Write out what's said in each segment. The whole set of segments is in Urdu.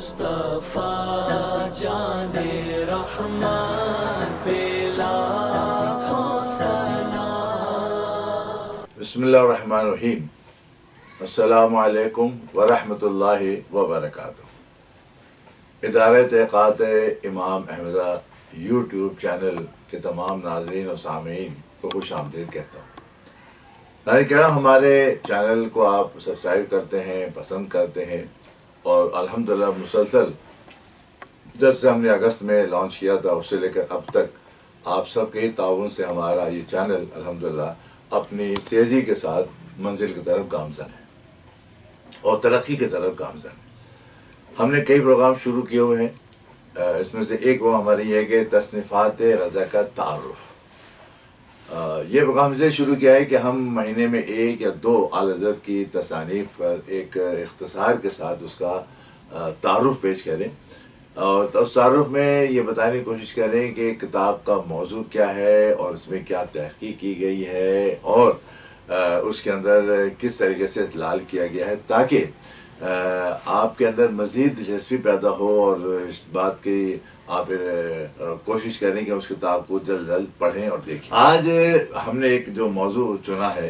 مصطفیٰ جان رحمان پہ لاکھوں سلام۔ بسم اللہ الرحمن الرحیم۔ السلام علیکم ورحمۃ اللہ وبرکاتہ۔ ادارہ تحقیقات امام احمدیہ یوٹیوب چینل کے تمام ناظرین اور سامعین کو خوش آمدید کہتا ہوں۔ ناظرین کرام، ہمارے چینل کو آپ سبسکرائب کرتے ہیں، پسند کرتے ہیں، اور الحمدللہ مسلسل جب سے ہم نے اگست میں لانچ کیا تھا اس سے لے کر اب تک آپ سب کے تعاون سے ہمارا یہ چینل الحمدللہ اپنی تیزی کے ساتھ منزل کی طرف گامزن ہے اور ترقی کی طرف گامزن ہے۔ ہم نے کئی پروگرام شروع کیے ہوئے ہیں، اس میں سے ایک وہ ہماری یہ ہے کہ تصنیفات رضا کا تعارف۔ یہ پروگرام اس لیے شروع کیا ہے کہ ہم مہینے میں ایک یا دو اعلیٰ حضرت کی تصانیف پر ایک اختصار کے ساتھ اس کا تعارف پیش کریں، اور اس تعارف میں یہ بتانے کی کوشش کریں کہ کتاب کا موضوع کیا ہے اور اس میں کیا تحقیق کی گئی ہے اور اس کے اندر کس طریقے سے استدلال کیا گیا ہے، تاکہ آپ کے اندر مزید دلچسپی پیدا ہو اور اس بات کی آپ کوشش کریں کہ اس کتاب کو جلد جلد پڑھیں اور دیکھیں۔ آج ہم نے ایک جو موضوع چنا ہے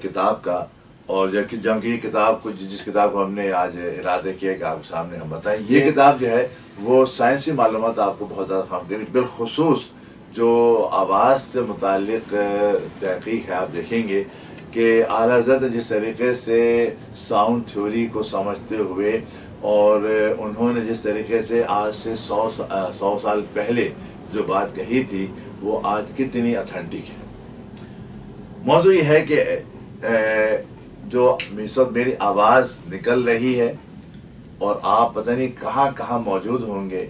کتاب کا، اور جبکہ یہ کتاب کو جس کتاب کو ہم نے آج ارادہ کیا کہ آپ کے سامنے ہم بتائیں، یہ کتاب جو ہے وہ سائنسی معلومات آپ کو بہت زیادہ فراہم کرے، بالخصوص جو آواز سے متعلق تحقیق ہے۔ آپ دیکھیں گے کہ اعلیٰ حضرت جس طریقے سے ساؤنڈ تھیوری کو سمجھتے ہوئے اور انہوں نے جس طریقے سے آج سے 100 سال پہلے جو بات کہی تھی وہ آج کتنی اتھینٹک ہے۔ موضوع یہ ہے کہ جو میری آواز نکل رہی ہے اور آپ پتہ نہیں کہاں کہاں موجود ہوں گے،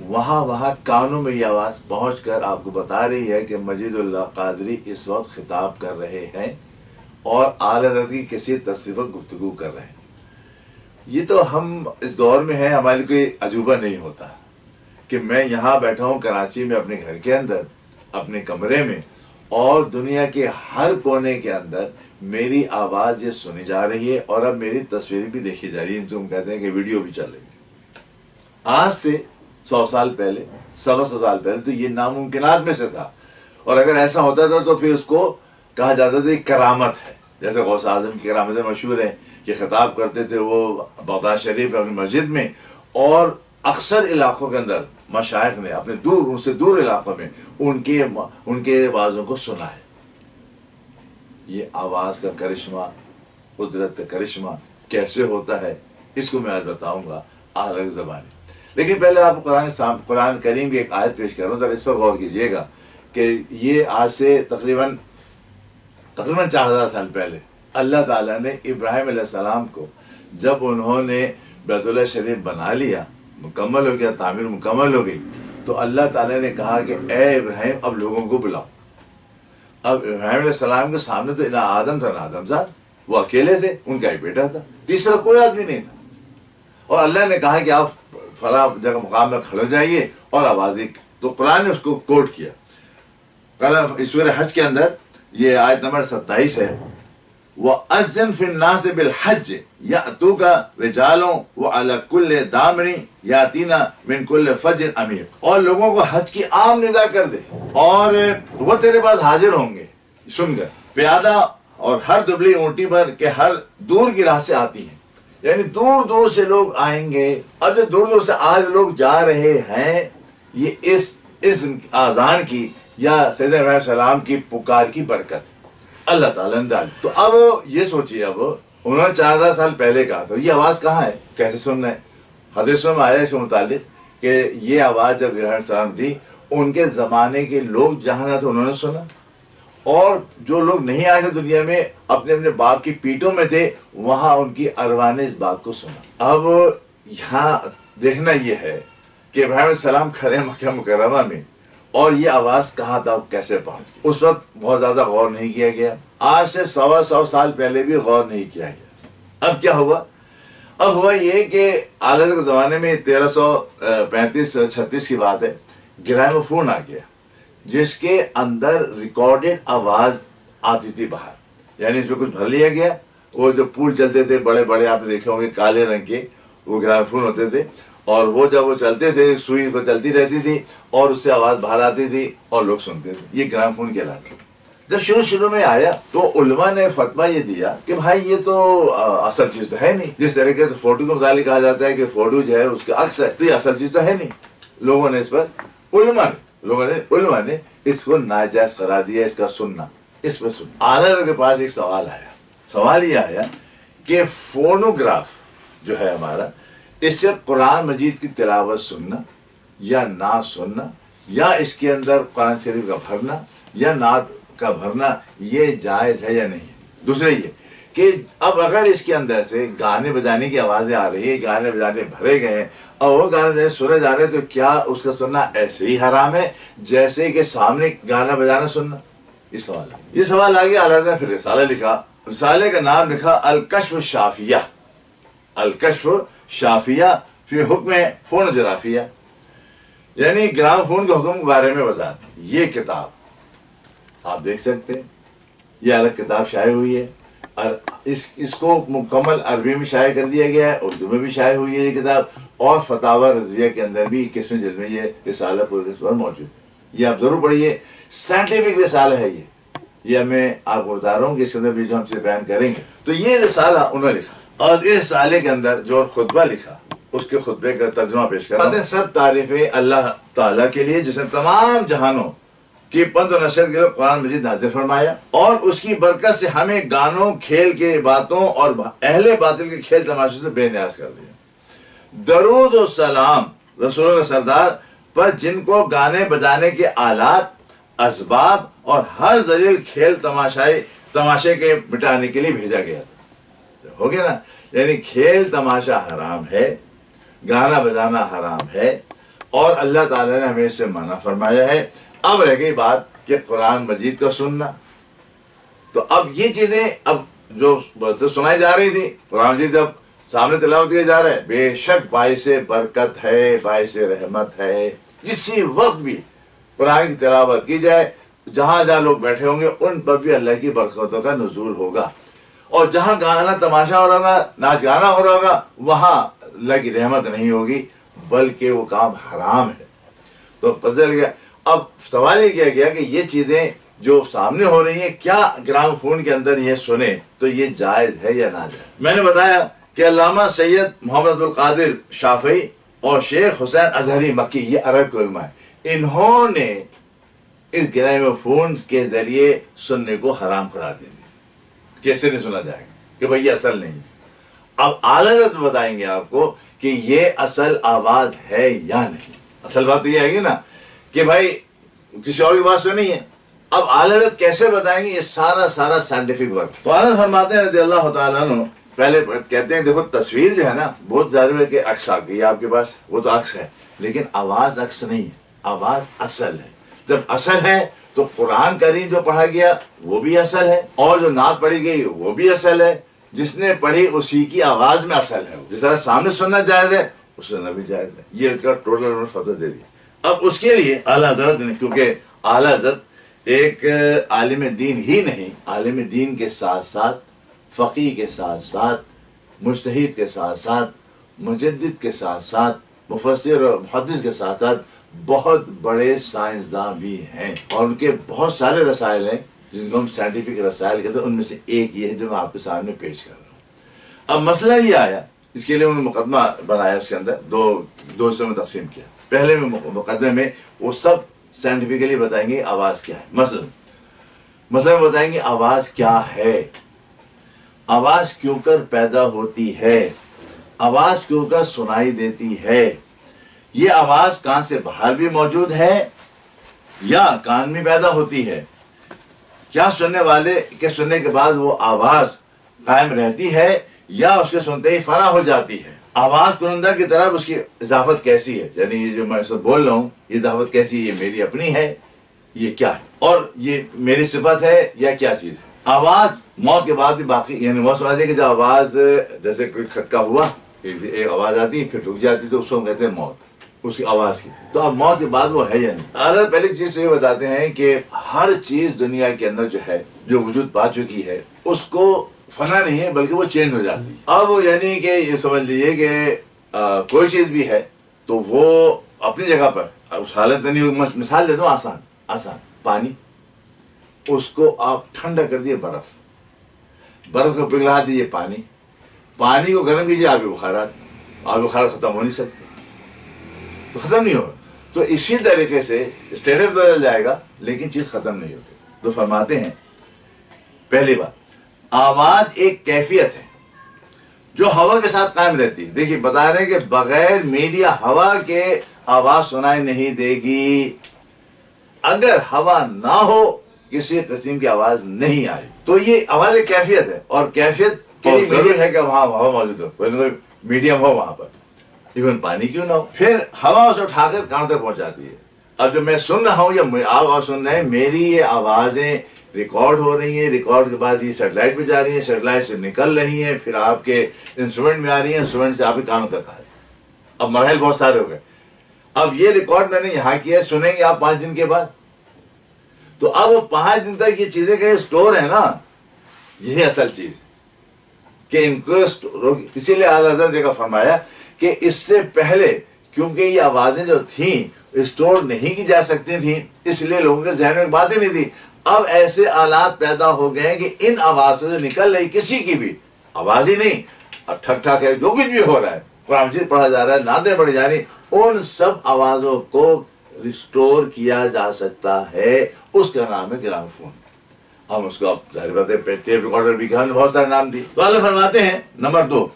وہاں کانوں میں یہ آواز پہنچ کر آپ کو بتا رہی ہے کہ مجید اللہ قادری اس وقت خطاب کر رہے ہیں اور اعلیٰ حضرت کی کسی تصویر پر گفتگو کر رہے ہیں۔ یہ تو ہم اس دور میں ہیں، ہمارے لیے کوئی عجوبہ نہیں ہوتا کہ میں یہاں بیٹھا ہوں کراچی میں اپنے گھر کے اندر اپنے کمرے میں، اور دنیا کے ہر کونے کے اندر میری آواز یہ سنی جا رہی ہے اور اب میری تصویر بھی دیکھی جا رہی ہے، جو ہم کہتے ہیں کہ ویڈیو بھی چل رہی ہے۔ آج سے 100 سال پہلے، 125 سال پہلے تو یہ ناممکنات میں سے تھا، اور اگر ایسا ہوتا تھا تو پھر اس کو کہا جاتا تھا کہ کرامت ہے۔ جیسے غوث اعظم کی کرامتیں مشہور ہیں کہ خطاب کرتے تھے وہ بغداد شریف اپنی مسجد میں، اور اکثر علاقوں کے اندر مشائخ نے اپنے ان سے دور علاقوں میں ان کے آوازوں کو سنا ہے۔ یہ آواز کا کرشمہ، قدرت کا کرشمہ کیسے ہوتا ہے، اس کو میں آج بتاؤں گا الگ زبانی۔ لیکن پہلے آپ قرآن کریم کی ایک آیت پیش کروں، ذرا اس پر غور کیجئے گا کہ یہ آج سے تقریباً 4000 سال پہلے اللہ تعالیٰ نے ابراہیم علیہ السلام کو جب انہوں نے بیت اللہ شریف بنا لیا، مکمل ہو گیا، تعمیر مکمل ہو گئی، تو اللہ تعالیٰ نے کہا کہ اے ابراہیم اب لوگوں کو بلاؤ۔ اب ابراہیم علیہ السلام کے سامنے تو نہ آدم تھا نہ آدمزاد، وہ اکیلے تھے، ان کا ایک بیٹا تھا، تیسرا کوئی آدمی نہیں تھا، اور اللہ نے کہا کہ آپ فلاں جگہ مقام میں کھڑے جائیے اور آواز دی، تو قرآن نے اس کو کوٹ کیا۔ سورہ حج کے اندر یہ آیت نمبر 27 ہے، وَأَذِّنْ فِي النَّاسِ بِالْحَجِّ يَأْتُوكَ رِجَالٌ وَعَلَى كُلِّ دَامِرٍ يَأْتِينَ مِنْ كُلِّ فَجٍّ عَمِيقٍ، اور لوگوں کو حج کی عام ندا کر دے اور وہ تیرے پاس حاضر ہوں گے سن کر، پیادہ اور ہر دبلی اونٹی پر کہ ہر دور کی راہ سے آتی ہیں، یعنی دور دور سے لوگ آئیں گے۔ اب جو دور دور سے آج لوگ جا رہے ہیں، یہ اس آذان کی یا سیدنا ابراہیم علیہ السلام کی پکار کی برکت اللہ تعالیٰ نے ڈالی۔ تو اب یہ سوچیے، اب انہوں نے 4000 سال پہلے کہا تھا یہ آواز کہاں ہے، کیسے سننا ہے؟ حدیثوں میں آیا اس کے متعلق کہ یہ آواز جب ابراہیم علیہ السلام دی، ان کے زمانے کے لوگ جہاں تھے انہوں نے سنا، اور جو لوگ نہیں آئے تھے دنیا میں، اپنے اپنے باپ کی پیٹوں میں تھے، وہاں ان کی ارواح نے اس بات کو سنا۔ اب یہاں دیکھنا یہ ہے کہ ابراہیم علیہ السلام کھڑے مکہ مکرمہ میں، اور یہ آواز کہاں تھا، کیسے پہنچ گئی۔ اس وقت بہت زیادہ غور نہیں کیا گیا، آج سے 125 سال پہلے بھی غور نہیں کیا گیا۔ اب کیا ہوا؟ اب ہوا یہ کہ اعلیٰ حضرت کے زمانے میں 1335-36 کی بات ہے، گراموفون فون آ گیا جس کے اندر ریکارڈڈ آواز آتی تھی باہر، یعنی اس میں کچھ بھر لیا گیا، وہ جو پول چلتے تھے بڑے بڑے، آپ نے دیکھے ہوں گے کالے رنگ کے، وہ گراموفون ہوتے تھے، اور وہ جب وہ چلتے تھے سوئی پہ چلتی رہتی تھی اور اس سے آواز باہر آتی تھی اور لوگ سنتے تھے، یہ گراموفون کہلاتا. جب شروع میں آیا تو علماء نے فتویٰ یہ دیا کہ بھائی یہ تو اصل چیز تو ہے نہیں. جس طریقے سے فوٹو کے متعلق کہا جاتا ہے کہ فوٹو جو ہے اس کے عکس ہے، تو یہ اصل چیز تو ہے نہیں. لوگوں نے اس پر علماء نے اس کو ناجائز قرار دیا، اس کا سننا، اس پہ سننا. اعلیٰ کے پاس ایک سوال یہ آیا کہ فونوگراف جو ہے ہمارا، اس سے قرآن مجید کی تلاوت سننا یا نعت سننا یا اس کے اندر قرآن شریف کا بھرنا یا نعت کا بھرنا یہ جائز ہے یا نہیں. دوسرے یہ کہ اب اگر اس کے اندر سے گانے بجانے کی آوازیں آ رہی ہیں، گانے بجانے بھرے گئے ہیں اور وہ گانے سنے جا رہے ہیں، تو کیا اس کا سننا ایسے ہی حرام ہے جیسے کہ سامنے گانا بجانا سننا؟ یہ سوال آگے اعلیٰ نے پھر رسالہ لکھا. رسالے کا نام لکھا الکشف الشافیہ، الکشف شافیہ فی حکم فون جرافیہ، یعنی گرام فون کے حکم کے بارے میں وضاحت. یہ کتاب آپ دیکھ سکتے ہیں، یہ الگ کتاب شائع ہوئی ہے، اور اس کو مکمل عربی میں شائع کر دیا گیا ہے، اردو میں بھی شائع ہوئی ہے یہ کتاب، اور فتاوی رضویہ کے اندر بھی 21ویں جلد میں یہ رسالہ پورے پر موجود ہے. یہ آپ ضرور پڑھیے، سائنٹیفک رسالہ ہے یہ میں آپ کو بتا رہا ہوں کہ اس کے اندر بھی جو ہم سے بیان کریں گے. تو یہ رسالہ انہوں نے لکھا، اور اس رسالے کے اندر جو خطبہ لکھا اس کے خطبے کا ترجمہ پیش کرتے ہیں. سب تعریفیں اللہ تعالیٰ کے لیے جس نے تمام جہانوں کی پند و نشر کے لیے قرآن مجید نازل فرمایا، اور اس کی برکت سے ہمیں گانوں، کھیل کے باتوں اور اہل باطل کے کھیل تماشے سے بے نیاز کر دیا. درود و سلام رسولوں کے سردار پر جن کو گانے بجانے کے آلات، اسباب اور ہر ذلیل کھیل تماشے کے مٹانے کے لیے بھیجا گیا تھا. ہو گیا نا، یعنی کھیل تماشا حرام ہے، گانا بجانا حرام ہے، اور اللہ تعالیٰ نے ہمیں اس سے منع فرمایا ہے. اب رہ گئی بات کہ قرآن مجید کو سننا. تو اب یہ چیزیں اب جو سنائی جا رہی تھی، قرآن مجید جب سامنے تلاوت کیا جا رہا ہے، بے شک باعث برکت ہے، باعث رحمت ہے. کسی وقت بھی قرآن کی تلاوت کی جائے، جہاں جہاں لوگ بیٹھے ہوں گے ان پر بھی اللہ کی برکتوں کا نزول ہوگا، اور جہاں گانا تماشا ہو رہا ہوگا، ناچ گانا ہو رہا ہوگا، وہاں اللہ کی رحمت نہیں ہوگی، بلکہ وہ کام حرام ہے. تو پتہ چل گیا. اب سوال یہ کیا گیا کہ یہ چیزیں جو سامنے ہو رہی ہیں، کیا گرام فون کے اندر یہ سنیں تو یہ جائز ہے یا ناجائز؟ میں نے بتایا کہ علامہ سید محمد عبد القادر شافعی اور شیخ حسین ازہری مکی، یہ عرب کے علماء ہیں، انہوں نے اس گرام فون کے ذریعے سننے کو حرام قرار دے دیا. کیسے نہیں سنا جائے گا کہ بھئی یہ اصل نہیں. اب اعلیٰ حضرت بتائیں گے آپ کو کہ یہ اصل آواز ہے یا نہیں. اصل بات تو یہ ہے گی نا کہ بھائی کسی اور کی بات سنی ہے. اب اعلیٰ حضرت کیسے بتائیں گے؟ یہ سارا سائنٹیفک ورک. تو اعلیٰ فرماتے ہیں رضی اللہ تعالیٰ عنہ، پہلے کہتے ہیں دیکھو تصویر جو ہے نا، بہت ضروری ہے کہ عکس آ گئی آپ کے پاس، وہ تو عکس ہے، لیکن آواز عکس نہیں ہے، آواز اصل ہے. جب اصل ہے تو قرآن کریم جو پڑھا گیا وہ بھی اصل ہے، اور جو نعت پڑھی گئی وہ بھی اصل ہے. جس نے پڑھی اسی کی آواز میں اصل ہے. جس طرح سامنے سننا جائز ہے، اس سننا بھی جائز ہے. یہ اس کا ٹوٹل انہوں نے فتویٰ دے دیا. اب اس کے لیے اعلیٰ حضرت نے، کیونکہ اعلیٰ حضرت ایک عالم دین ہی نہیں، عالم دین کے ساتھ ساتھ فقیہ کے ساتھ ساتھ مجتہد کے ساتھ ساتھ مجدد کے ساتھ ساتھ مفسر اور محدث کے ساتھ ساتھ بہت بڑے سائنسداں بھی ہیں، اور ان کے بہت سارے رسائل ہیں جن کو ہم سائنٹیفک رسائل کہتے ہیں. ان میں سے ایک یہ ہے جو میں آپ کے سامنے پیش کر رہا ہوں. اب مسئلہ یہ آیا، اس کے لیے انہوں نے مقدمہ بنایا، اس کے اندر دو حصوں میں تقسیم کیا. پہلے میں مقدمے میں وہ سب سائنٹیفکلی بتائیں گے آواز کیا ہے. مثلا بتائیں گے آواز کیا ہے، آواز کیوں کر پیدا ہوتی ہے، آواز کیوں کر سنائی دیتی ہے. یہ آواز کان سے باہر بھی موجود ہے یا کان میں پیدا ہوتی ہے. کیا سننے والے کے سننے کے بعد وہ آواز قائم رہتی ہے یا اس کے سنتے ہی فنا ہو جاتی ہے. آواز کنندہ کی طرف اس کی اضافت کیسی ہے، یعنی یہ جو میں بول رہا ہوں یہ اضافت کیسی ہے، یہ میری اپنی ہے، یہ کیا ہے، اور یہ میری صفت ہے یا کیا چیز ہے. آواز موت کے بعد بھی باقی، یعنی موت سمجھتے کہ جب آواز جیسے کوئی کھٹکا ہوا، ایک آواز آتی پھر رک جاتی تو اس کو ہم کہتے ہیں موت، اس کی آواز کی. تو اب موت کے بعد وہ ہے یا نہیں. اگر پہلی چیز یہ بتاتے ہیں کہ ہر چیز دنیا کے اندر جو ہے، جو وجود پا چکی ہے، اس کو فنا نہیں ہے بلکہ وہ چینج ہو جاتی ہے. اب یعنی کہ یہ سمجھ لیجیے کہ کوئی چیز بھی ہے تو وہ اپنی جگہ پر اس حالت نہیں. مثال دے دو آسان پانی, اس کو آپ ٹھنڈا کر دیے برف کو پگھلا دیجیے پانی کو گرم کیجیے, آب بخارات ختم ہو نہیں سکتے, تو ختم نہیں ہوگا. تو اسی طریقے سے اسٹیٹس بدل جائے گا لیکن چیز ختم نہیں ہوتی. تو فرماتے ہیں پہلی بات, آواز ایک کیفیت ہے جو ہوا کے ساتھ قائم رہتی ہے. دیکھیے بتا رہے ہیں کہ بغیر میڈیا ہوا کے آواز سنائی نہیں دے گی. اگر ہوا نہ ہو کسی قسم کی آواز نہیں آئے. تو یہ آواز ایک کیفیت ہے, اور کیفیت کے لیے ضروری ہے کہ وہاں ہوا موجود ہو, کوئی میڈیم ہو وہاں پر, ایون پانی کیوں نہ ہو. پھر ہوا اسے اٹھا کر کہاں تک پہنچاتی ہے. اب جو میں سن رہا ہوں یا آپ آواز سن رہے ہیں, میری یہ آوازیں ریکارڈ ہو رہی ہیں, ریکارڈ کے بعد یہ سیٹلائٹ پہ جا رہی ہیں, سیٹلائٹ سے نکل رہی ہیں, پھر آپ کے انسٹرومنٹ میں آ رہی ہیں, انسٹرومنٹ سے آپ کے کانوں تک آ رہی ہیں. اب مراحل بہت سارے ہو گئے. اب یہ ریکارڈ میں نے یہاں کیا, سنیں گے آپ 5 دن کے بعد, تو اب وہ 5 دن تک یہ چیزیں کہیں اسٹور ہیں نا, یہی اصل چیز کہ ان کو اسی لیے اعلیٰ حضرت نے فرمایا کہ اس سے پہلے کیونکہ یہ آوازیں جو تھیں اسٹور نہیں کی جا سکتی تھیں, اس لیے لوگوں کے ذہن میں باتیں نہیں تھی. اب ایسے آلات پیدا ہو گئے ہیں کہ ان آوازوں سے نکل رہی کسی کی بھی آواز ہی نہیں, اب ٹھک ٹھاک ہے, جو کچھ بھی ہو رہا ہے, قرآن مجید پڑھا جا رہا ہے, نعتیں پڑھی جا رہی, ان سب آوازوں کو ریسٹور کیا جا سکتا ہے. اس کا نام ہے گراموفون. ہم اس کو اب ظاہر بات ہے ٹیپ ریکارڈر بھی کہا, بہت سارے نام دی. تو اللہ فرماتے ہیں نمبر 2,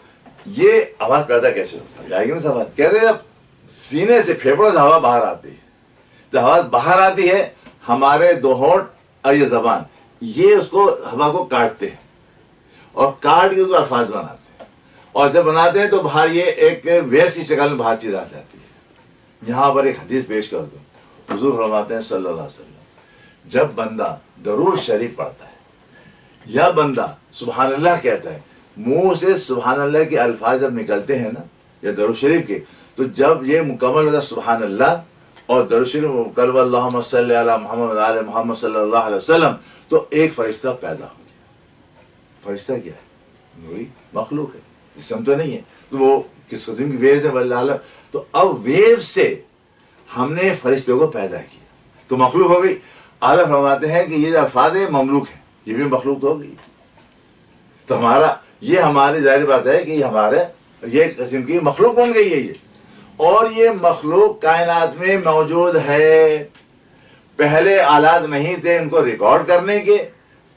یہ آواز پیدا کیسے ہوتا جائے گی نا سوال. کہتے ہیں جب سینے سے پھیپھڑوں سے ہوا باہر آتی ہے, تو ہوا باہر آتی ہے, ہمارے 2 ہونٹ اور یہ زبان یہ اس کو ہوا کو کاٹتے ہیں, اور کاٹ کے اس کو الفاظ بناتے ہیں, اور جب بناتے ہیں تو باہر یہ ایک ویو کی شکل میں باہر چیز آ جاتی ہے. یہاں پر ایک حدیث پیش کر دوں. حضور فرماتے ہیں صلی اللہ علیہ وسلم, جب بندہ درود شریف پڑھتا ہے یا بندہ سبحان اللہ کہتا ہے, منہ سے سبحان اللہ کے الفاظ جب نکلتے ہیں نا یا درود شریف کے, تو جب یہ مکمل ہوتا ہے سبحان اللہ اور درود شریف مکمل اللہم صلی علی محمد علی محمد صلی اللہ علیہ وسلم, تو ایک فرشتہ پیدا ہو گیا. فرشتہ کیا ہے؟ نوری مخلوق ہے, جسم تو نہیں ہے. تو وہ کس قسم کی ویوز ہے واللہ عالم. تو اب ویو سے ہم نے فرشتوں کو پیدا کیا تو مخلوق ہو گئی. اعلیٰ فرماتے ہیں کہ یہ جو الفاظ ہیں مملوک ہیں, یہ بھی مخلوق تو ہو گئی. تو یہ ہماری ظاہر بات ہے کہ یہ ہمارے یہ قسم کی مخلوق بن گئی ہے یہ, اور یہ مخلوق کائنات میں موجود ہے. پہلے آلات نہیں تھے ان کو ریکارڈ کرنے کے,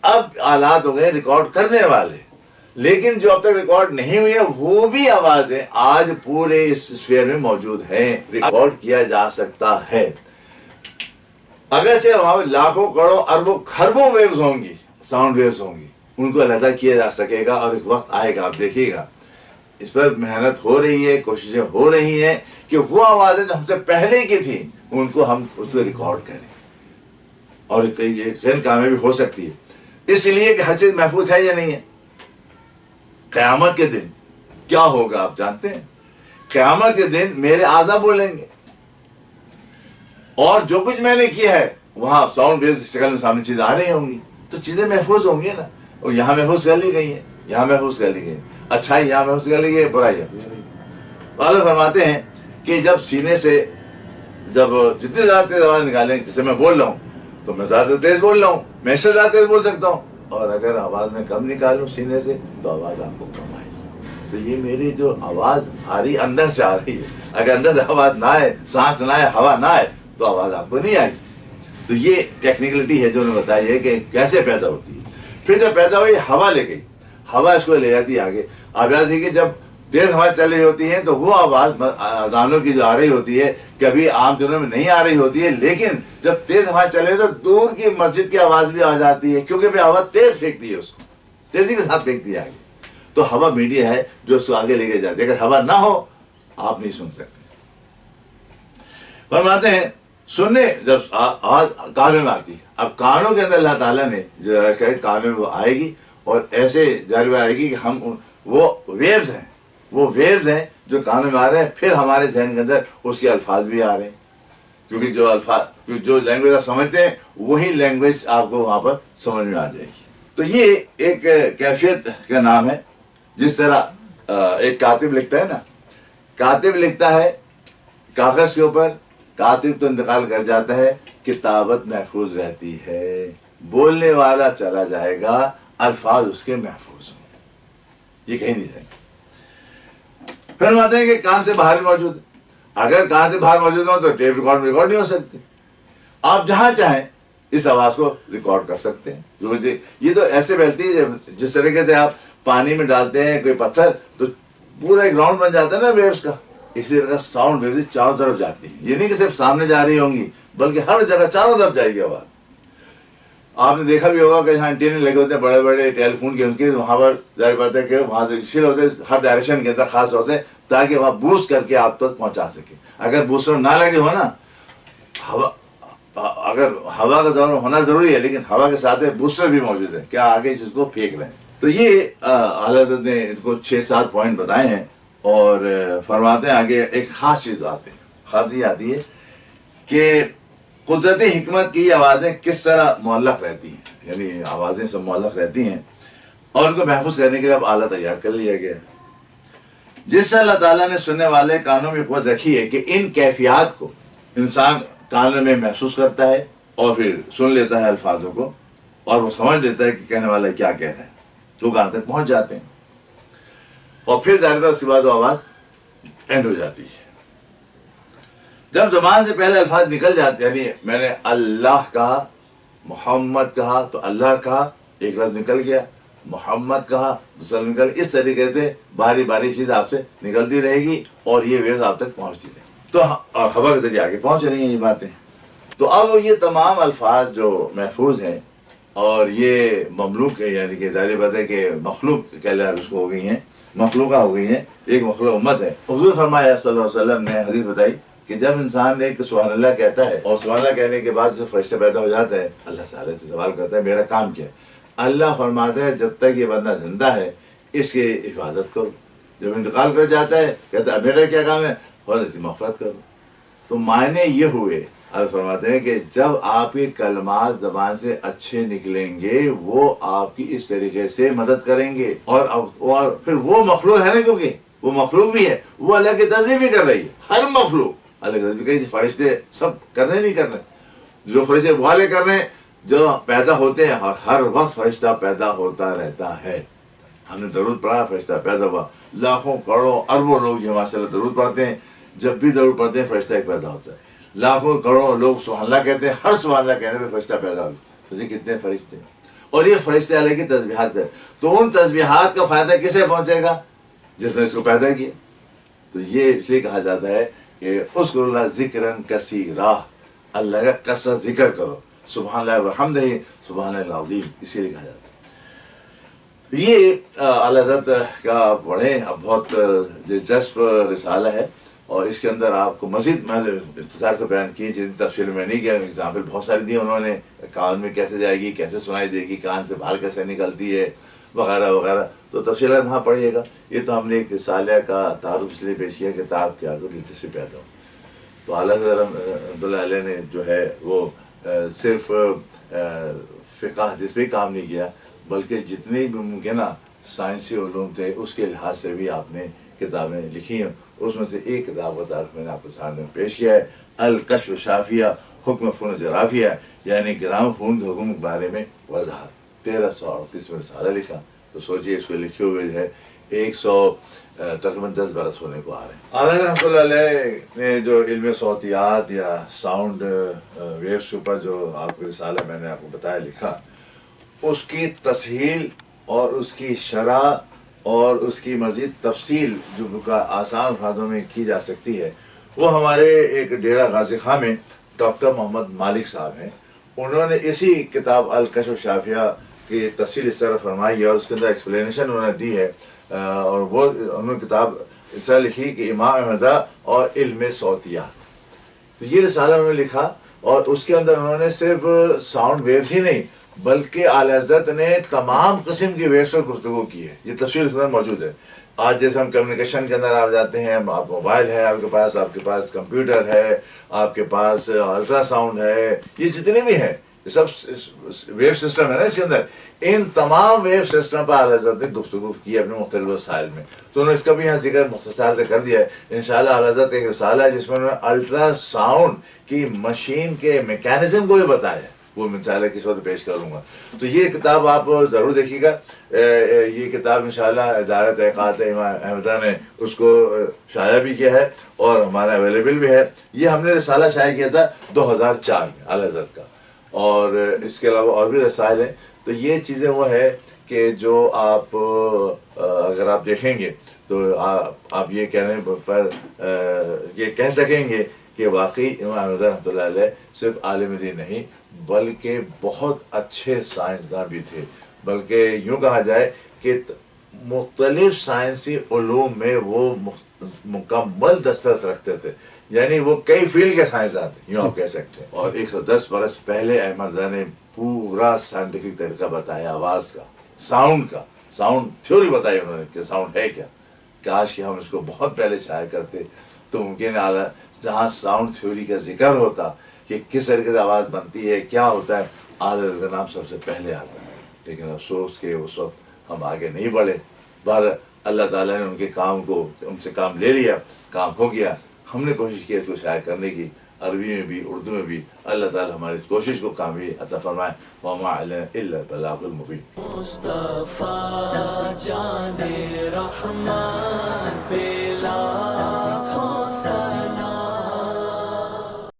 اب آلات ہو گئے ریکارڈ کرنے والے. لیکن جو اب تک ریکارڈ نہیں ہوئی ہے وہ بھی آوازیں آج پورے اس اسفیئر میں موجود ہیں, ریکارڈ کیا جا سکتا ہے. اگرچہ وہاں لاکھوں کروڑوں اربوں خربوں ویوز ہوں گی, ساؤنڈ ویوز ہوں گی, ان کو علیحدہ کیا جا سکے گا, اور ایک وقت آئے گا, آپ دیکھیے گا. اس پر محنت ہو رہی ہے, کوششیں ہو رہی ہیں کہ وہ آوازیں جو ہم سے پہلے کی تھیں ان کو ہم اس کو ریکارڈ کریں, اور یہ کامیابی ہو سکتی ہے. اس لیے کہ ہر چیز محفوظ ہے یا نہیں ہے. قیامت کے دن کیا ہوگا آپ جانتے ہیں؟ قیامت کے دن میرے اعضا بولیں گے, اور جو کچھ میں نے کیا ہے وہاں ساؤنڈ ویو شکل میں سامنے چیزیں آ رہی ہوں گی, تو چیزیں محفوظ ہوں گی نا. اور یہاں محفوظ کر لی گئی ہیں, یہاں محفوظ کر لی گئی, اچھائی یہاں محفوظ کر لی گئی, برائی. اللہ فرماتے ہیں کہ جب سینے سے جب جتنی زیادہ تیز آواز نکالیں, جیسے میں بول رہا ہوں تو میں زیادہ تیز بول رہا ہوں, میں اس سے زیادہ تیز بول سکتا ہوں, اور اگر آواز میں کم نکالوں سینے سے تو آواز آپ کو کم آئے گی. تو یہ میری جو آواز آ رہی اندر سے آ رہی ہے, اگر اندر سے آواز نہ آئے, سانس نہ آئے, ہوا نہ آئے تو آواز آپ کو نہیں آئے گی. تو یہ ٹیکنیکلٹی ہے جو نے بتائی ہے کہ کیسے پیدا ہوتی ہے. پھر جب پیدا ہوئی ہوا لے گئی, ہوا اس کو لے جاتی ہے آگے. آپ یاد رکھیے جب تیز ہوا چل رہی ہوتی ہے تو وہ آواز اذانوں کی جو آ رہی ہوتی ہے کبھی عام دنوں میں نہیں آ رہی ہوتی ہے, لیکن جب تیز ہوا چلے تو دور کی مسجد کی آواز بھی آ جاتی ہے, کیونکہ بھی ہوا تیز پھینکتی ہے, اس کو تیزی کے ساتھ پھینکتی ہے آگے. تو ہوا میڈیا ہے جو اس کو آگے لے کے جاتی ہے. اگر ہوا نہ ہو آپ نہیں سن سکتے. فرماتے ہیں سننے جب آواز کانوں میں آتی ہے, اب کانوں کے اندر اللہ تعالیٰ نے جو رکھا ہے کانوں میں وہ آئے گی, اور ایسے جاری آئے گی کہ ہم وہ ویوز ہیں, وہ ویوز ہیں جو کانوں میں آ رہے ہیں. پھر ہمارے ذہن کے اندر اس کے الفاظ بھی آ رہے ہیں, کیونکہ جو لینگویج آپ سمجھتے ہیں وہی لینگویج آپ کو وہاں پر سمجھ میں آ جائے گی. تو یہ ایک کیفیت کا نام ہے. جس طرح ایک کاتب لکھتا ہے نا کاتب لکھتا ہے کاغذ کے اوپر، کاتب تو انتقال کر جاتا ہے، کتابت محفوظ رہتی ہے، بولنے والا چلا جائے گا، الفاظ اس کے محفوظ ہوں، یہ کہیں نہیں جائیں گے۔ پھر ہم آتے ہیں کہ کان سے باہر موجود ہے، اگر کان سے باہر موجود ہو تو ٹیپ ریکارڈ نہیں ہو سکتی، آپ جہاں چاہیں اس آواز کو ریکارڈ کر سکتے ہیں۔ یہ تو ایسے پھیلتی ہے جس طریقے سے آپ پانی میں ڈالتے ہیں کوئی پتھر تو پورا ایک راؤنڈ بن جاتا ہے نا ویوز کا، اسی طرح ساؤنڈ ویوز چاروں طرف جاتی ہے، یہ نہیں کہ صرف سامنے جا رہی ہوں گی بلکہ ہر جگہ چاروں طرف جائے گی آواز۔ آپ نے دیکھا بھی ہوگا کہ جہاں اینٹینے لگے ہوتے ہیں بڑے بڑے ٹیلی فون کے، ان کے وہاں پر ظاہر بات ہے کہ وہاں سے اسی ہوتے ہیں ہر ڈائریکشن کے اندر خاص ہوتے ہیں تاکہ وہاں بوسٹ کر کے آپ تک پہنچا سکے۔ اگر بوسٹر نہ لگے ہو نا، ہوا اگر ہوا کا ضرور ہونا ضروری ہے لیکن ہوا کے ساتھ بوسٹر بھی موجود ہے، کیا آگے اس کو پھینک رہے ہیں۔ تو یہ اعلیٰ حضرت نے اس کو 6-7 پوائنٹ بتائے ہیں اور فرماتے ہیں آگے ایک خاص چیز آتی ہے، خاص یہ آتی ہے کہ قدرت حکمت کی آوازیں کس طرح معلق رہتی ہیں، یعنی آوازیں سب معلق رہتی ہیں اور ان کو محفوظ کرنے کے لیے اب آلہ تیار کر لیا گیا ہے۔ جس سے اللہ تعالیٰ نے سننے والے کانوں میں قوت رکھی ہے کہ ان کیفیات کو انسان کانوں میں محسوس کرتا ہے اور پھر سن لیتا ہے الفاظوں کو اور وہ سمجھ لیتا ہے کہ کہنے والا کیا کہہ رہا ہے، تو کان تک پہنچ جاتے ہیں اور پھر ظاہر ہے اس کے بعد وہ آواز اینڈ ہو جاتی ہے۔ جب زبان سے پہلے الفاظ نکل جاتے ہیں، یعنی میں نے اللہ کہا، محمد کہا تو اللہ کہا، ایک لفظ نکل گیا، محمد کہا دوسرا نکل، اس طریقے سے باری باری چیز آپ سے نکلتی رہے گی اور یہ ویوز آپ تک پہنچتی رہے گی، تو ہوا کے ذریعے آگے پہنچ رہی ہیں یہ باتیں۔ تو اب یہ تمام الفاظ جو محفوظ ہیں اور یہ مملوک ہے، یعنی کہ ظاہر بات ہے کہ مخلوق کہلا اس کو ہو گئی ہیں، مخلوقہ ہو گئی ہیں، ایک مخلوق امت ہے۔ حضور فرمایا صلی اللہ علیہ وسلم نے حدیث بتائی کہ جب انسان ایک سبحان اللہ کہتا ہے اور سبحان اللہ کہنے کے بعد جو فرشتہ پیدا ہو جاتا ہے، اللہ تعالیٰ سے سوال کرتا ہے میرا کام کیا ہے؟ اللہ فرماتا ہے جب تک یہ بندہ زندہ ہے اس کی حفاظت کرو، جب انتقال کر جاتا ہے کہتا ہے میرا کیا کام ہے؟ اور اس کی مغفرت کرو۔ تو معنی یہ ہوئے، اللہ فرماتے ہیں کہ جب آپ کے کلمات زبان سے اچھے نکلیں گے وہ آپ کی اس طریقے سے مدد کریں گے اور پھر وہ مخلوق ہے نا، کیونکہ وہ مخلوق بھی ہے، وہ اللہ کی تصدیق بھی کر رہی ہے، ہر مخلوق اللہ کی تصدیق کر، فرشتے سب کرنے نہیں کر رہے، جو فرشتے والے کر رہے ہیں جو پیدا ہوتے ہیں، اور ہر وقت فرشتہ پیدا ہوتا رہتا ہے۔ ہم نے درود پڑھا، فرشتہ پیدا ہوا، لاکھوں کروڑوں اربوں لوگ جو ماشاء اللہ درود پڑھتے ہیں، جب بھی درود پڑھتے ہیں فرشتہ ایک پیدا ہوتا ہے، لاکھوں کروڑوں لوگ سبحان اللہ کہتے ہیں، ہر سبحان اللہ کہنے پہ فرشتہ پیدا ہوتا ہے۔ کتنے فرشتے، اور یہ فرشتے اللہ کی تسبیحات کریں، تو ان تسبیحات کا فائدہ کسے پہنچے گا؟ جس نے اس کو پیدا کیا۔ تو یہ اس لیے کہا جاتا ہے کہ اذکروا اللہ ذکرًا کثیرا، اللہ کا کثرت ذکر کرو، سبحان اللہ وحمدہ سبحان اللہ العظیم، اسی لیے کہا جاتا ہے۔ یہ اعلیٰ حضرت کا پڑھیں، بہت دلچسپ رسالہ ہے اور اس کے اندر آپ کو مزید میں اختصار سے بیان کی، جن تفصیل میں نہیں گیا، اگزامپل بہت ساری دی انہوں نے، کان میں کیسے جائے گی، کیسے سنائی دے گی، کان سے باہر کیسے نکلتی ہے وغیرہ وغیرہ، تو تفصیلات وہاں پڑھیے گا۔ یہ تو ہم نے ایک رسالہ کا تعارف اس لیے پیش کیا کتاب کے آگے دلچسپی پیدا ہو۔ تو اعلیٰ حضرت رحمۃ اللہ علیہ نے جو ہے وہ صرف فقہ حدیث پہ کام نہیں کیا بلکہ جتنے بھی ممکنہ سائنسی علوم تھے اس کے لحاظ سے بھی آپ نے کتابیں لکھی ہیں۔ اس میں سے ایک کتاب کا تعارف میں نے آپ کے سامنے پیش کیا ہے، الکشف شافیہ حکم فن جرافیہ، یعنی گرام فون کے حکم کے بارے میں وضاحت۔ 1338 میں رسالہ لکھا، تو سوچئے اس کو لکھے ہوئے ہے 100 تقریباً 10 برس ہونے کو آ رہے ہیں۔ اعلیٰ رحمۃ اللہ علیہ نے جو علم صوتیات یا ساؤنڈ ویوز کے اوپر جو آپ کو رسالہ میں نے آپ کو بتایا لکھا، اس کی تسہیل اور اس کی شرح اور اس کی مزید تفصیل جو آسان الفاظوں میں کی جا سکتی ہے، وہ ہمارے ایک ڈیرہ غازی خاں میں ڈاکٹر محمد مالک صاحب ہیں، انہوں نے اسی کتاب الکشف شافیہ کی تفصیل اس طرح فرمائی ہے اور اس کے اندر ایکسپلینیشن انہوں نے دی ہے، اور وہ انہوں نے کتاب اس طرح لکھی کہ امام احمدہ اور علم صوتیات۔ تو یہ رسالہ انہوں نے لکھا اور اس کے اندر انہوں نے صرف ساؤنڈ ویوز ہی نہیں بلکہ اعلیٰ حضرت نے تمام قسم کی ویوز پر گفتگو کی ہے۔ یہ تصویر اس اندر موجود ہے۔ آج جیسے ہم کمیونیکیشن کے اندر آپ جاتے ہیں، آپ موبائل ہے آپ کے پاس کمپیوٹر ہے، آپ کے پاس الٹرا ساؤنڈ ہے، یہ جتنے بھی ہیں، یہ سب ویو سسٹم ہے نا اس کے اندر. ان تمام ویو سسٹم پر اعلیٰ حضرت نے گفتگو کی ہے اپنے مختلف وسائل میں. تو انہوں نے اس کا بھی یہاں ذکر مختصر سے کر دیا ہے. انشاءاللہ اعلیٰ حضرت ایک رسالہ ہے جس میں انہوں نے الٹرا ساؤنڈ کی مشین کے میکینزم کو بھی بتایا ہے, وہ میں انشاءاللہ کس وقت پیش کروں گا. تو یہ کتاب آپ ضرور دیکھیے گا. یہ کتاب انشاءاللہ ادارہ تحقیقات امام احمدیہ نے اس کو شائع بھی کیا ہے اور ہمارا اویلیبل بھی ہے. یہ ہم نے رسالہ شائع کیا تھا 2004 میں اعلیٰ حضرت کا, اور اس کے علاوہ اور بھی رسائل ہیں. تو یہ چیزیں وہ ہے کہ جو آپ اگر آپ دیکھیں گے تو آپ یہ کہنے پر یہ کہہ سکیں گے کہ واقعی امام احمد رحمۃ اللہ علیہ صرف عالم دین نہیں بلکہ بہت اچھے سائنسداں بھی تھے. بلکہ یوں کہا جائے کہ مختلف سائنسی علوم میں وہ مکمل دسترس رکھتے تھے, یعنی وہ کئی فیلڈ کے سائنسداں تھے یوں آپ کہہ سکتے ہیں. اور 110 برس پہلے احمد رضا نے پورا سائنٹیفک طریقہ بتایا آواز کا, ساؤنڈ کا, ساؤنڈ تھیوری بتائی انہوں نے کہ ساؤنڈ ہے کیا. کاش کہ ہم اس کو بہت پہلے شائع کرتے تو ممکن ہے جہاں ساؤنڈ تھیوری کا ذکر ہوتا کہ کس طریقے سے آواز بنتی ہے کیا ہوتا ہے, اعلیٰ حضرت کا نام سب سے پہلے آتا ہے. لیکن افسوس کہ اس وقت ہم آگے نہیں بڑھے. بہر اللہ تعالیٰ نے ان کے کام کو ان سے کام لے لیا, کام ہو گیا. ہم نے کوشش کی اس کو شائع کرنے کی, عربی میں بھی اردو میں بھی. اللہ تعالیٰ ہماری اس کوشش کو کامیابی عطا فرمائے. وما علینا الا البلاغ المبین. مصطفیٰ جان رحمان پہ لاکھوں